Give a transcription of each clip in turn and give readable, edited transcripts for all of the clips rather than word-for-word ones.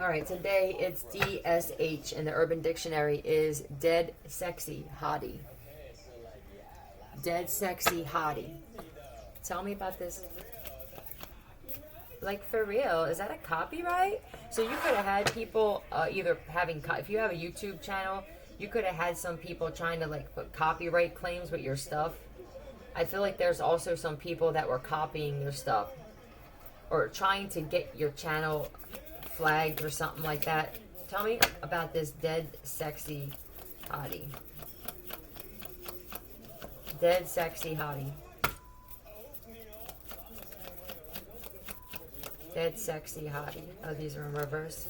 All right, today it's DSH, and the Urban Dictionary is dead sexy hottie. Dead sexy hottie. Tell me about this. Like, for real, is that a copyright? So you could have had people either having, if you have a YouTube channel, you could have had some people trying to like put copyright claims with your stuff. I feel like there's also some people that were copying your stuff or trying to get your channel flagged or something like that. Tell me about this dead sexy hottie. Dead sexy hottie. Dead sexy hottie. Oh, these are in reverse.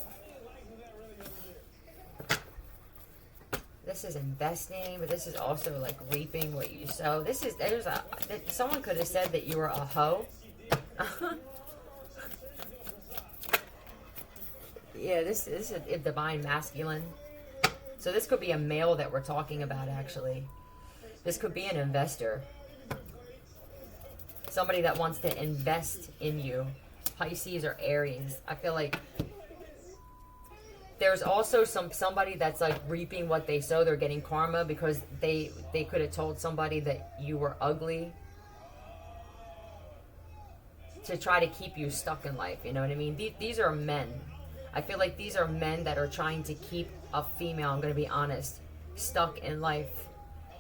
This is investing, but this is also like reaping what you sow. This is, someone could have said that you were a hoe. Yeah, this is a divine masculine. So this could be a male that we're talking about, actually. This could be an investor. Somebody that wants to invest in you. Pisces or Aries. I feel like there's also somebody that's like reaping what they sow. They're getting karma because they could have told somebody that you were ugly to try to keep you stuck in life. You know what I mean? These are men. I feel like these are men that are trying to keep a female, I'm going to be honest, stuck in life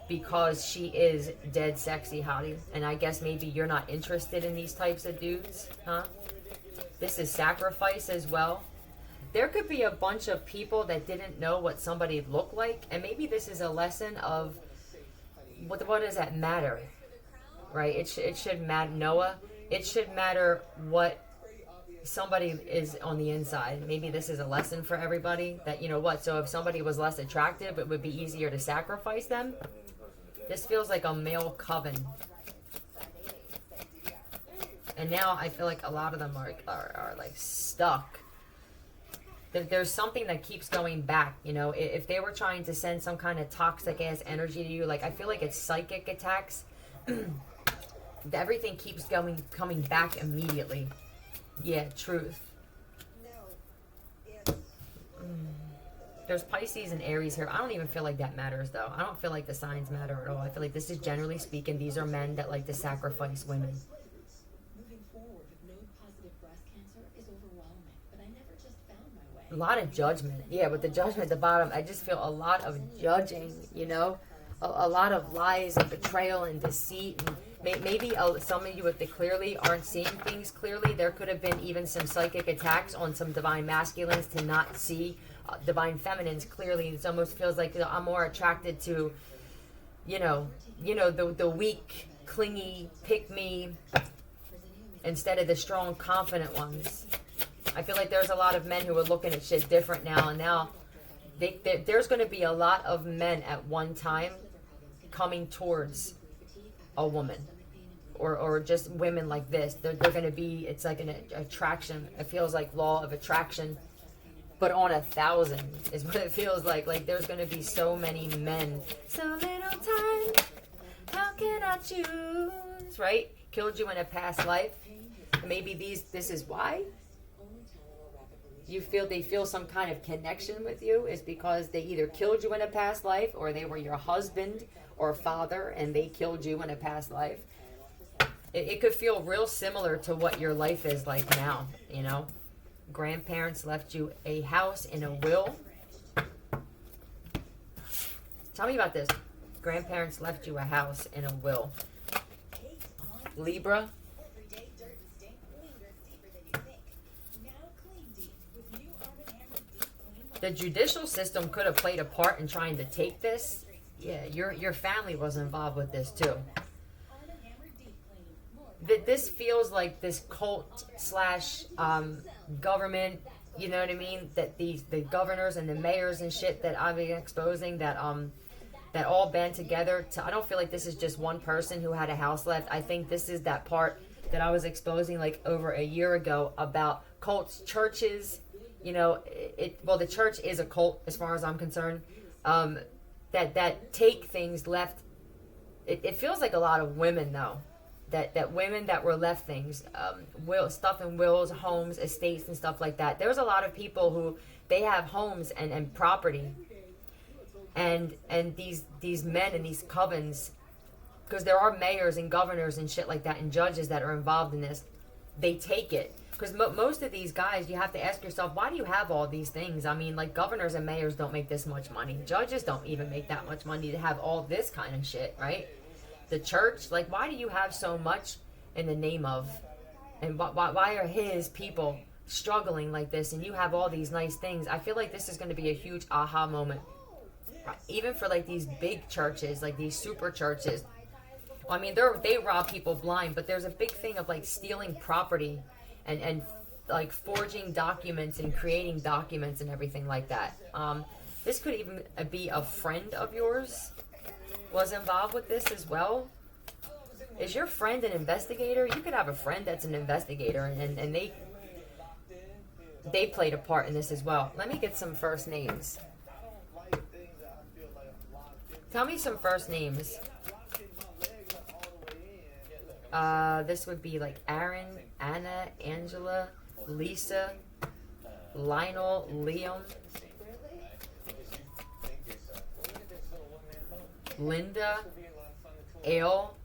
because she is dead sexy hottie. And I guess maybe you're not interested in these types of dudes, huh? This is sacrifice as well. There could be a bunch of people that didn't know what somebody looked like, and maybe this is a lesson of what does that matter, right? It should matter, Noah. It should matter what somebody is on the inside. Maybe this is a lesson for everybody that, you know what, so if somebody was less attractive, it would be easier to sacrifice them. This feels like a male coven. And now I feel like a lot of them are like stuck. There's something that keeps going back, you know. If they were trying to send some kind of toxic ass energy to you, like I feel like it's psychic attacks. Everything keeps coming back immediately. Yeah, truth. There's Pisces and Aries here. I don't even feel like that matters, though. I don't feel like the signs matter at all. I feel like this is, generally speaking, these are men that like to sacrifice women. A lot of judgment. Yeah, with the judgment at the bottom, I just feel a lot of judging, you know? A lot of lies and betrayal and deceit. And maybe some of you, if they clearly aren't seeing things clearly, there could have been even some psychic attacks on some divine masculines to not see divine feminines clearly. It almost feels like, you know, I'm more attracted to, you know, the weak, clingy, pick-me, instead of the strong, confident ones. I feel like there's a lot of men who are looking at shit different now, and now there's going to be a lot of men at one time coming towards a woman, or just women like this. They're going to be, it's like an attraction. It feels like law of attraction, but on 1,000 is what it feels like. Like there's going to be so many men. So little time, how can I choose? Right? Killed you in a past life. Maybe this is why they feel some kind of connection with you, is because they either killed you in a past life, or they were your husband or father and they killed you in a past life. It could feel real similar to what your life is like now, you know. Grandparents left you a house and a will. Tell me about this. Grandparents left you a house and a will. Libra. The judicial system could have played a part in trying to take this. Yeah, your family was involved with this too. This feels like this cult / government, you know what I mean? That the governors and the mayors and shit that I've been exposing, that all band together. I don't feel like this is just one person who had a house left. I think this is that part that I was exposing like over a year ago about cults, churches. You know, the church is a cult as far as I'm concerned. That take things left. It feels like a lot of women though that women that were left things, stuff in wills, homes, estates, and stuff like that. There's a lot of people who they have homes and property, and these men and these covens, because there are mayors and governors and shit like that and judges that are involved in this. They take it. Because most of these guys, you have to ask yourself, why do you have all these things? I mean, like, governors and mayors don't make this much money. Judges don't even make that much money to have all this kind of shit, right? The church, like, why do you have so much in the name of? And why are his people struggling like this? And you have all these nice things. I feel like this is going to be a huge aha moment. Even for, like, these big churches, like these super churches. I mean, they rob people blind, but there's a big thing of, like, stealing property and like forging documents and creating documents and everything like that. This could even be a friend of yours was involved with this as well. Is your friend an investigator? You could have a friend that's an investigator, and they played a part in this as well. Let me get some first names. Tell me some first names. This would be like Aaron, Anna, Angela, Lisa, Lionel, Liam, Linda, Ale.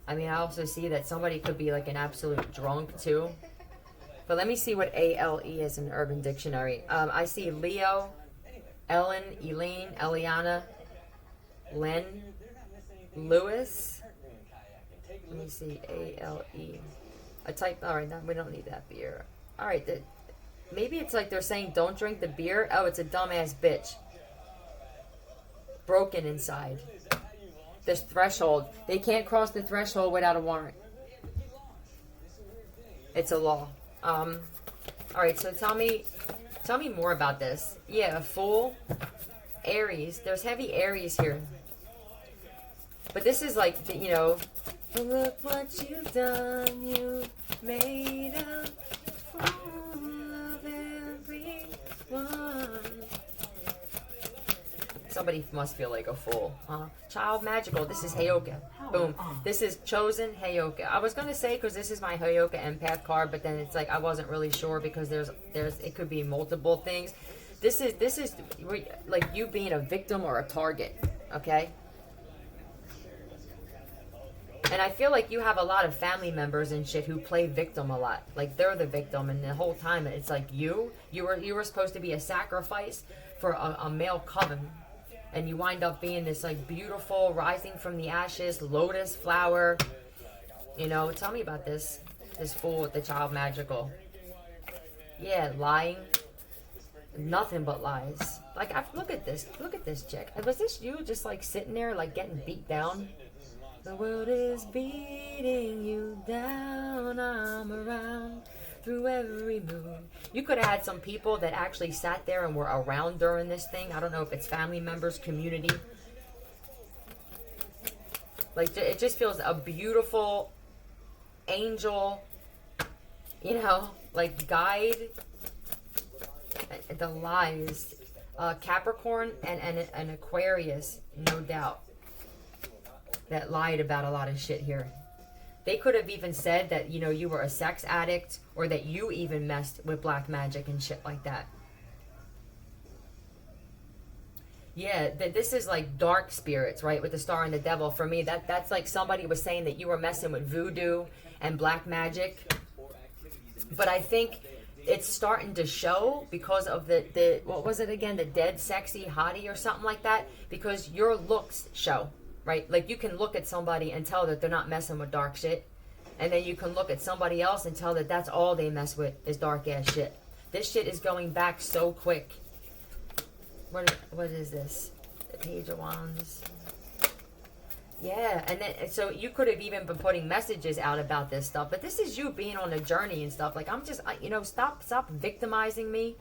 I mean, I also see that somebody could be like an absolute drunk too. But let me see what ALE is in Urban Dictionary. I see Leo, Ellen, Elaine, Eliana, Len, Lewis. Let me see, ALE. Alright, no, we don't need that beer. Alright, maybe it's like they're saying don't drink the beer. Oh, it's a dumbass bitch. Broken inside. This threshold. They can't cross the threshold without a warrant. It's a law. Alright, so tell me more about this. Yeah, a fool. Aries. There's heavy Aries here. But this is like, you know, look what you've done, you made a fool of everyone. Somebody must feel like a fool. Child magical, this is Heyoka. Boom. This is chosen Heyoka. I was going to say, because this is my Heyoka Empath card, but then it's like, I wasn't really sure because it could be multiple things. This is like you being a victim or a target, okay? And I feel like you have a lot of family members and shit who play victim a lot. Like, they're the victim, and the whole time it's like you were supposed to be a sacrifice for a male coven. And you wind up being this, like, beautiful, rising from the ashes, lotus flower. You know, tell me about this fool with the child magical. Yeah, lying. Nothing but lies. Like, look at this chick. Was this you just, like, sitting there, like, getting beat down? The world is beating you down, I'm around through every mood. You could have had some people that actually sat there and were around during this thing. I don't know if it's family members, community. Like, it just feels a beautiful angel, you know, like guide. The lies. Capricorn and an Aquarius, no doubt, that lied about a lot of shit here. They could have even said that, you know, you were a sex addict, or that you even messed with black magic and shit like that. Yeah, this is like dark spirits, right? With the star and the devil. For me, that's like somebody was saying that you were messing with voodoo and black magic. But I think it's starting to show because of the what was it again? The dead sexy hottie or something like that. Because your looks show. Right? Like, you can look at somebody and tell that they're not messing with dark shit. And then you can look at somebody else and tell that that's all they mess with is dark ass shit. This shit is going back so quick. What is this? The Page of Wands. Yeah, and then, so you could have even been putting messages out about this stuff. But this is you being on a journey and stuff. Like, I'm just, you know, stop victimizing me.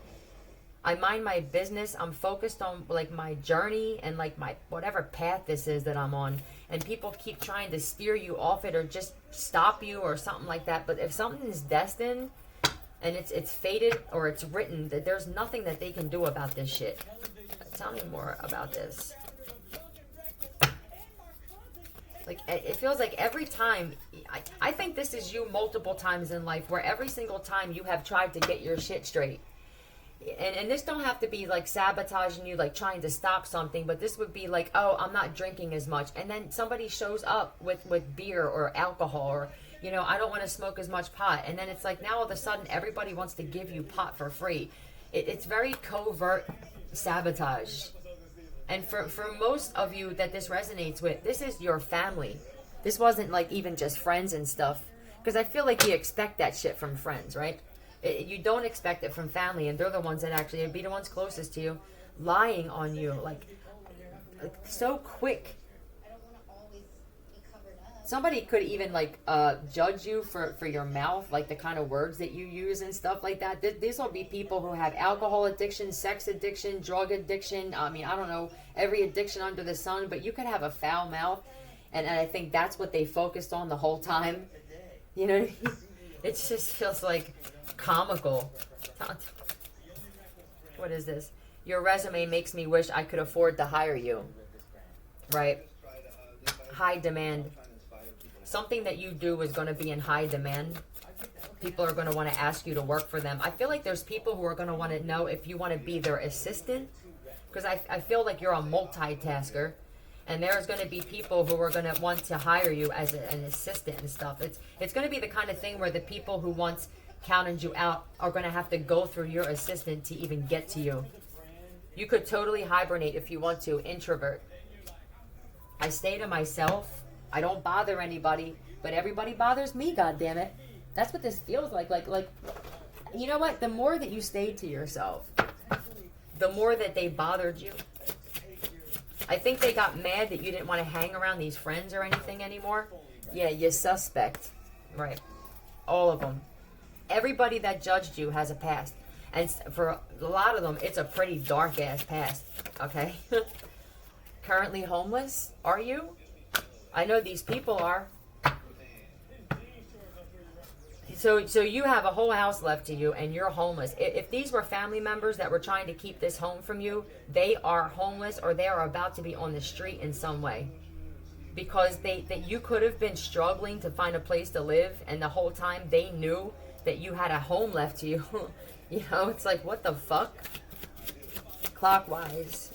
I mind my business. I'm focused on, like, my journey and, like, my whatever path this is that I'm on. And people keep trying to steer you off it or just stop you or something like that. But if something is destined and it's fated or it's written, that there's nothing that they can do about this shit. Tell me more about this. Like, it feels like every time, I think this is you multiple times in life, where every single time you have tried to get your shit straight. And this don't have to be like sabotaging you, like trying to stop something, but this would be like, oh, I'm not drinking as much. And then somebody shows up with beer or alcohol, or, you know, I don't want to smoke as much pot. And then it's like, now all of a sudden everybody wants to give you pot for free. It's very covert sabotage. And for most of you that this resonates with, this is your family. This wasn't like even just friends and stuff. Because I feel like you expect that shit from friends, right? You don't expect it from family, and they're the ones that actually be the ones closest to you, lying on you, like so quick. Somebody could even like judge you for your mouth, like the kind of words that you use and stuff like that. These will be people who have alcohol addiction, sex addiction, drug addiction. I mean, I don't know, every addiction under the sun, but you could have a foul mouth, and I think that's what they focused on the whole time. You know what I mean? It just feels like comical. What is this? Your resume makes me wish I could afford to hire you. Right? High demand. Something that you do is going to be in high demand. People are going to want to ask you to work for them. I feel like there's people who are going to want to know if you want to be their assistant. Because I feel like you're a multitasker. And there's going to be people who are going to want to hire you as an assistant and stuff. It's going to be the kind of thing where the people who once counted you out are going to have to go through your assistant to even get to you. You could totally hibernate if you want to. Introvert. I stay to myself. I don't bother anybody, but everybody bothers me, goddammit. That's what this feels like. Like, you know what? The more that you stayed to yourself, the more that they bothered you. I think they got mad that you didn't want to hang around these friends or anything anymore. Yeah, you suspect. Right. All of them. Everybody that judged you has a past. And for a lot of them, it's a pretty dark-ass past. Okay? Currently homeless? Are you? I know these people are. So you have a whole house left to you, and you're homeless. If these were family members that were trying to keep this home from you, they are homeless, or they are about to be on the street in some way. Because that you could have been struggling to find a place to live, and the whole time they knew that you had a home left to you. You know, it's like, what the fuck? Clockwise.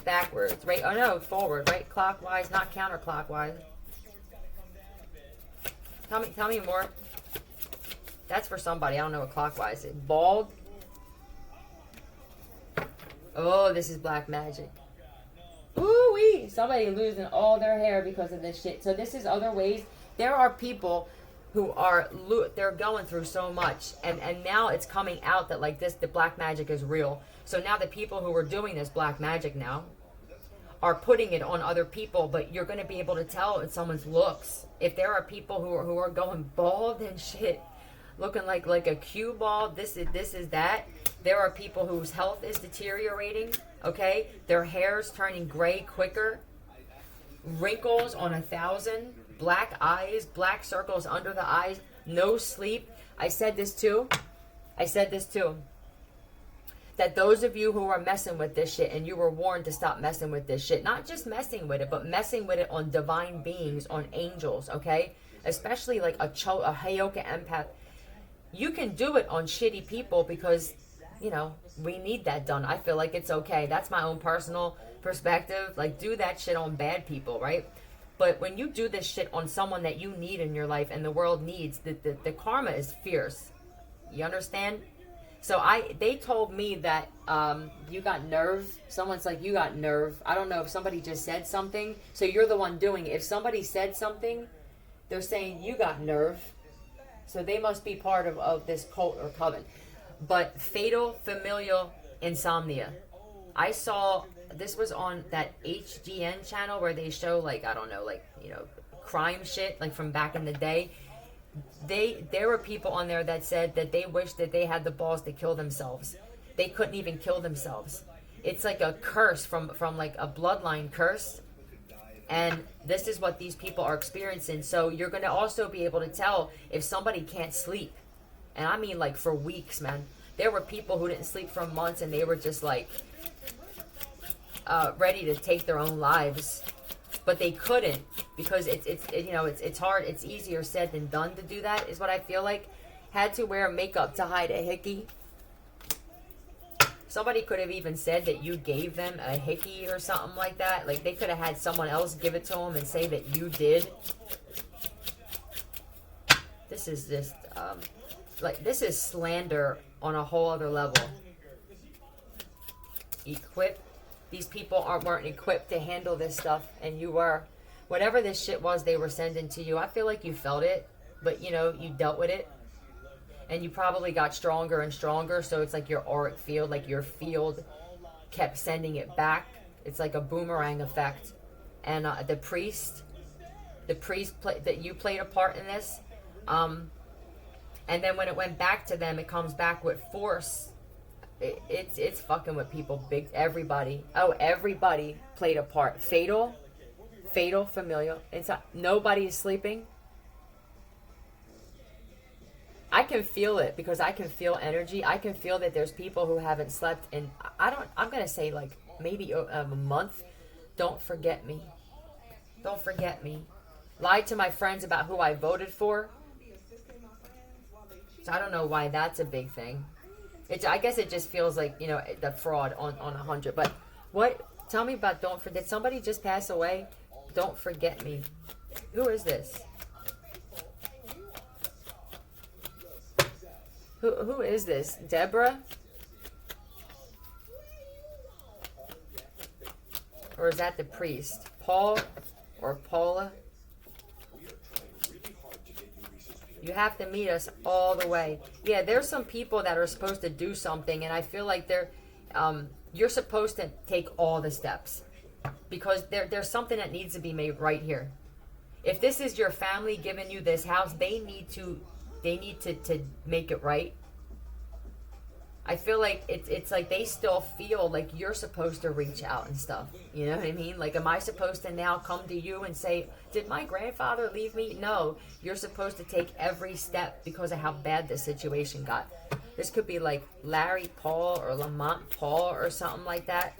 Backwards, right? Oh no, forward, right? Clockwise, not counterclockwise. Tell me more. That's for somebody. I don't know what clockwise is. Bald. Oh, this is black magic. Ooh-wee. Somebody losing all their hair because of this shit. So this is other ways. There are people who are, they're going through so much. And now it's coming out that like this, the black magic is real. So now the people who are doing this black magic now are putting it on other people, but you're going to be able to tell in someone's looks. If there are people who are going bald and shit, looking like a cue ball, this is that. There are people whose health is deteriorating, okay? Their hair's turning gray quicker. Wrinkles on 1,000. Black eyes, black circles under the eyes. No sleep. I said this too. That those of you who are messing with this shit, and you were warned to stop messing with this shit, not just messing with it, but messing with it on divine beings, on angels, okay? Especially like a Heyoka Empath. You can do it on shitty people because, you know, we need that done. I feel like it's okay. That's my own personal perspective. Like, do that shit on bad people, right? But when you do this shit on someone that you need in your life and the world needs, the karma is fierce. You understand? So they told me that you got nerve. Someone's like, you got nerve. I don't know if somebody just said something. So you're the one doing it. If somebody said something, they're saying you got nerve. So they must be part of this cult or coven. But fatal familial insomnia. I saw, this was on that HGN channel where they show like, I don't know, like, you know, crime shit like from back in the day. There were people on there that said that they wished that they had the balls to kill themselves. They couldn't even kill themselves. It's like a curse from like a bloodline curse. And this is what these people are experiencing. So you're going to also be able to tell if somebody can't sleep. And I mean like for weeks, man. There were people who didn't sleep for months, and they were just like ready to take their own lives. but they couldn't because it's hard. It's easier said than done to do that, is what I feel like. Had to wear makeup to hide a hickey. Somebody could have even said that you gave them a hickey or something like that. Like, they could have had someone else give it to them and say that you did. This is just, this is slander on a whole other level. Equip. These people weren't equipped to handle this stuff, and you were. Whatever this shit was they were sending to you, I feel like you felt it, but, you dealt with it. And you probably got stronger and stronger, so it's like your auric field, like your field kept sending it back. It's like a boomerang effect. And the priest that you played a part in this, and then when it went back to them, it comes back with force. It's fucking with people. Everybody played a part. Fatal, familial. Nobody is sleeping. I can feel it because I can feel energy. I can feel that there's people who haven't slept in, I'm going to say like maybe a month. Don't forget me. Don't forget me. Lied to my friends about who I voted for. So I don't know why that's a big thing. I guess it just feels like, the fraud on 100. But tell me about did somebody just pass away? Don't forget me. Who is this? Who is this? Deborah? Or is that the priest? Paul or Paula? You have to meet us all the way. Yeah, there's some people that are supposed to do something, and I feel like you're supposed to take all the steps. Because there's something that needs to be made right here. If this is your family giving you this house, they need to make it right. I feel like it's like they still feel like you're supposed to reach out and stuff. You know what I mean? Like, am I supposed to now come to you and say, did my grandfather leave me? No, you're supposed to take every step because of how bad this situation got. This could be like Larry Paul or Lamont Paul or something like that.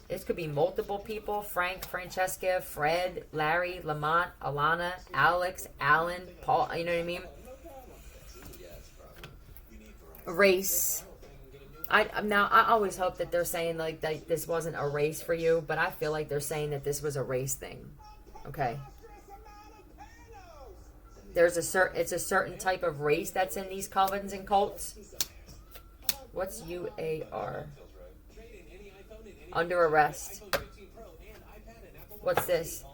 This could be multiple people. Frank, Francesca, Fred, Larry, Lamont, Alana, Alex, Alan, Paul. You know what I mean? Race. I always hope that they're saying like that this wasn't a race for you, but I feel like they're saying that this was a race thing. Okay. It's a certain type of race that's in these covens and cults. What's UAR? Under arrest. What's this?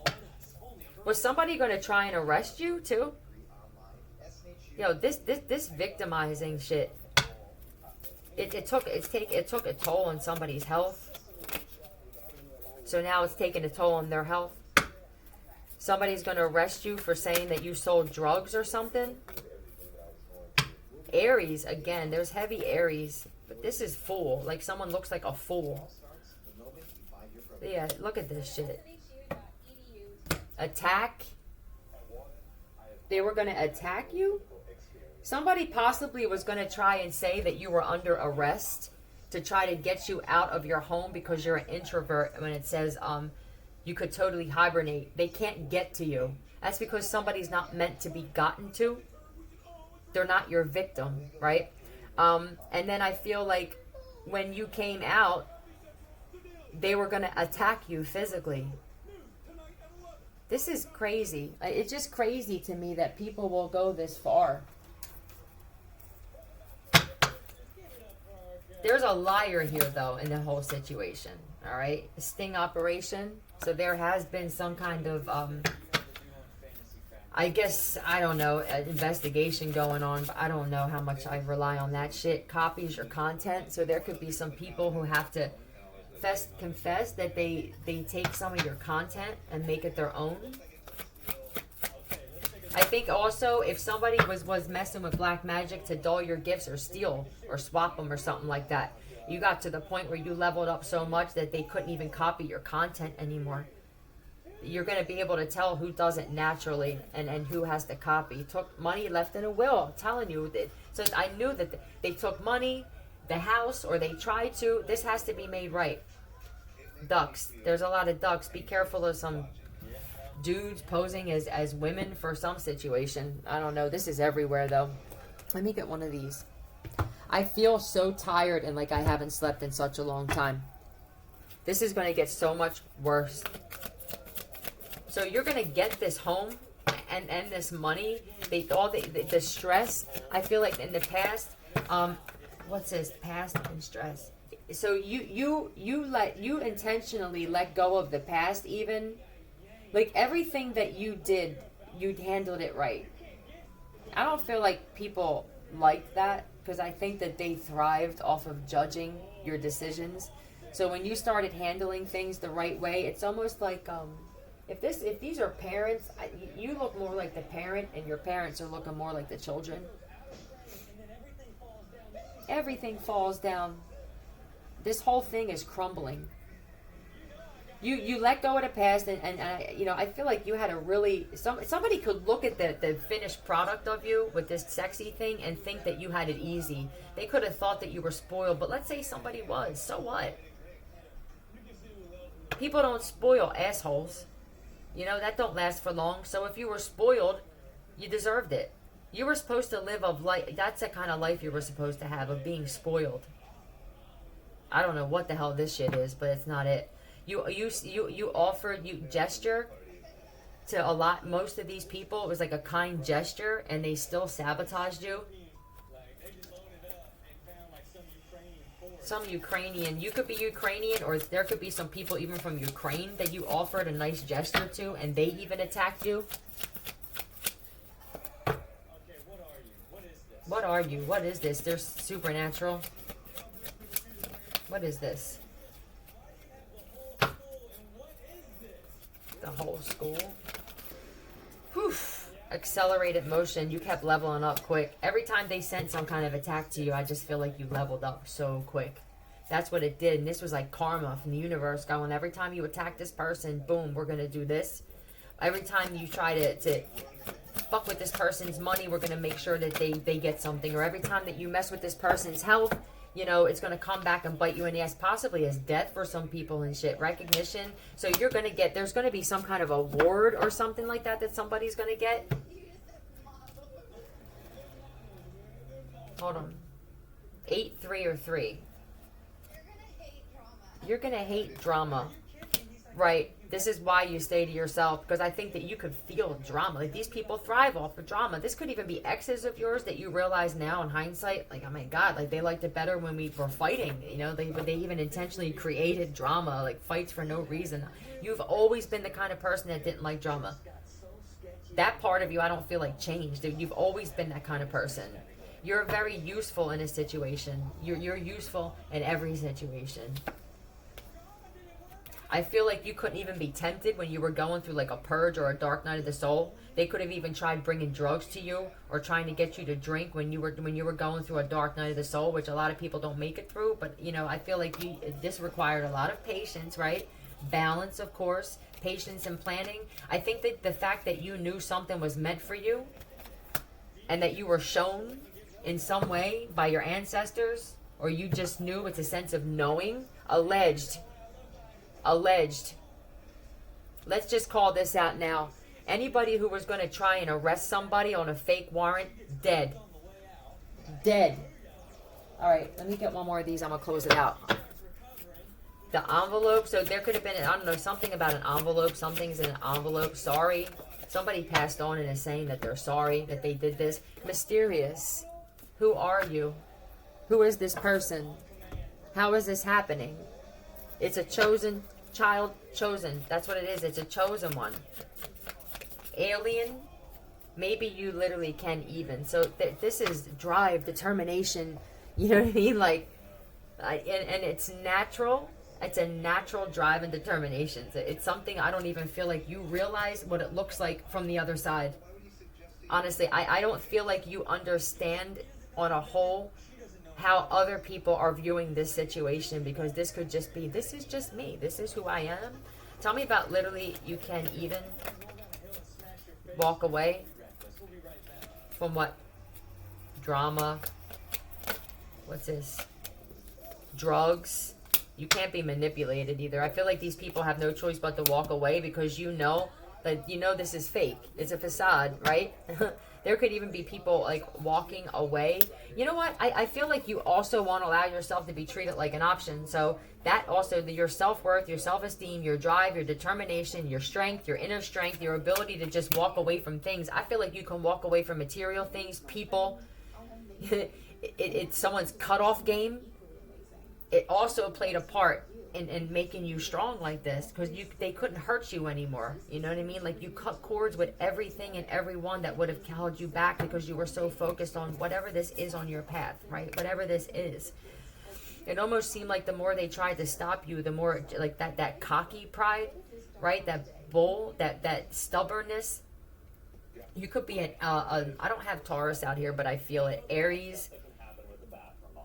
Was somebody going to try and arrest you too? Yo, this victimizing shit. It took a toll on somebody's health. So now it's taking a toll on their health. Somebody's going to arrest you for saying that you sold drugs or something. Aries, again, there's heavy Aries. But this is fool. Like, someone looks like a fool. Yeah, look at this shit. Attack. They were going to attack you? Somebody possibly was going to try and say that you were under arrest to try to get you out of your home because you're an introvert. When it says you could totally hibernate, they can't get to you. That's because somebody's not meant to be gotten to. They're not your victim, right? And then I feel like when you came out, they were going to attack you physically. This is crazy. It's just crazy to me that people will go this far. There's a liar here, though, in the whole situation. All right? A sting operation. So there has been some kind of, I guess, I don't know, investigation going on. But I don't know how much I rely on that shit. Copies your content. So there could be some people who have to confess that they take some of your content and make it their own. I think also if somebody was messing with black magic to dull your gifts or steal or swap them or something like that, you got to the point where you leveled up so much that they couldn't even copy your content anymore. You're going to be able to tell who does it naturally and who has to copy. Took money, left in a will. I'm telling you. So I knew that they took money, the house, or they tried to. This has to be made right. Ducks. There's a lot of ducks. Be careful of some dudes posing as women for some situation. I don't know. This is everywhere, though. Let me get one of these. I feel so tired and like I haven't slept in such a long time. This is going to get so much worse. So you're going to get this home and this money. The stress. I feel like in the past, what's this? Past and stress. So you intentionally let go of the past, even like everything that you did, you handled it right. I don't feel like people like that because I think that they thrived off of judging your decisions. So when you started handling things the right way, it's almost like if these are parents, you look more like the parent, and your parents are looking more like the children. Everything falls down. This whole thing is crumbling. You let go of the past, and I feel like you had a really somebody could look at the finished product of you with this sexy thing and think that you had it easy. They could have thought that you were spoiled, but let's say somebody was. So what? People don't spoil assholes. That don't last for long. So if you were spoiled, you deserved it. You were supposed to live of life. That's the kind of life you were supposed to have, of being spoiled. I don't know what the hell this shit is, but it's not it. You gesture to most of these people. It was like a kind gesture, and they still sabotaged you. Some Ukrainian, you could be Ukrainian, or there could be some people even from Ukraine that you offered a nice gesture to, and they even attacked you. What are you? What is this? They're supernatural. What is this? The whole school. Whew. Accelerated motion. You kept leveling up quick. Every time they sent some kind of attack to you, I just feel like you leveled up so quick. That's what it did. And this was like karma from the universe going, every time you attack this person, boom, we're going to do this. Every time you try to fuck with this person's money, we're going to make sure that they get something. Or every time that you mess with this person's health, it's going to come back and bite you in the ass, possibly as death for some people and shit. Recognition. So you're going to get, there's going to be some kind of award or something like that somebody's going to get. Hold on. 8, 3, or 3. You're going to hate drama. Right. This is why you stay to yourself, because I think that you could feel drama. Like, these people thrive off of drama. This could even be exes of yours that you realize now in hindsight, like, oh my God, like, they liked it better when we were fighting. They even intentionally created drama, like fights for no reason. You've always been the kind of person that didn't like drama. That part of you, I don't feel like changed. You've always been that kind of person. You're very useful in a situation. You're useful in every situation. I feel like you couldn't even be tempted when you were going through like a purge or a dark night of the soul. They could have even tried bringing drugs to you or trying to get you to drink when you were going through a dark night of the soul, which a lot of people don't make it through. But I feel like this required a lot of patience, right? Balance, of course, patience and planning. I think that the fact that you knew something was meant for you and that you were shown in some way by your ancestors, or you just knew, it's a sense of knowing, alleged. Let's just call this out now. Anybody who was going to try and arrest somebody on a fake warrant, dead. All right, let me get one more of these. I'm going to close it out. The envelope. So there could have been, I don't know, something about an envelope. Something's in an envelope. Sorry. Somebody passed on and is saying that they're sorry that they did this. Mysterious. Who are you? Who is this person? How is this happening? It's a chosen child, chosen. That's what it is. It's a chosen one. Alien. Maybe you literally can even. So this is drive, determination. You know what I mean? Like, and it's natural. It's a natural drive and determination. It's something I don't even feel like you realize what it looks like from the other side. Honestly, I don't feel like you understand on a whole how other people are viewing this situation, because this could just be, this is just me. This is who I am. Tell me about literally you can even walk away from what? Drama. What's this? Drugs. You can't be manipulated either. I feel like these people have no choice but to walk away because you know that this is fake. It's a facade, right? There could even be people like walking away. You know what? I feel like you also want to allow yourself to be treated like an option. So that also, your self-worth, your self-esteem, your drive, your determination, your strength, your inner strength, your ability to just walk away from things. I feel like you can walk away from material things, people. It's someone's cutoff game. It also played a part in making you strong like this, because they couldn't hurt you anymore. You know what I mean? Like, you cut cords with everything and everyone that would have held you back because you were so focused on whatever this is on your path, right? Whatever this is. It almost seemed like the more they tried to stop you, the more like that cocky pride, right? That bull, that stubbornness. You could be I don't have Taurus out here, but I feel it. Aries,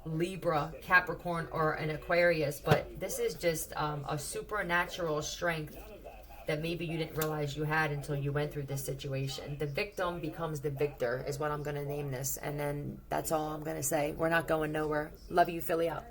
Libra, Capricorn, or an Aquarius, but this is just a supernatural strength that maybe you didn't realize you had until you went through this situation. The victim becomes the victor is what I'm going to name this, and then that's all I'm going to say. We're not going nowhere. Love you, Philly out.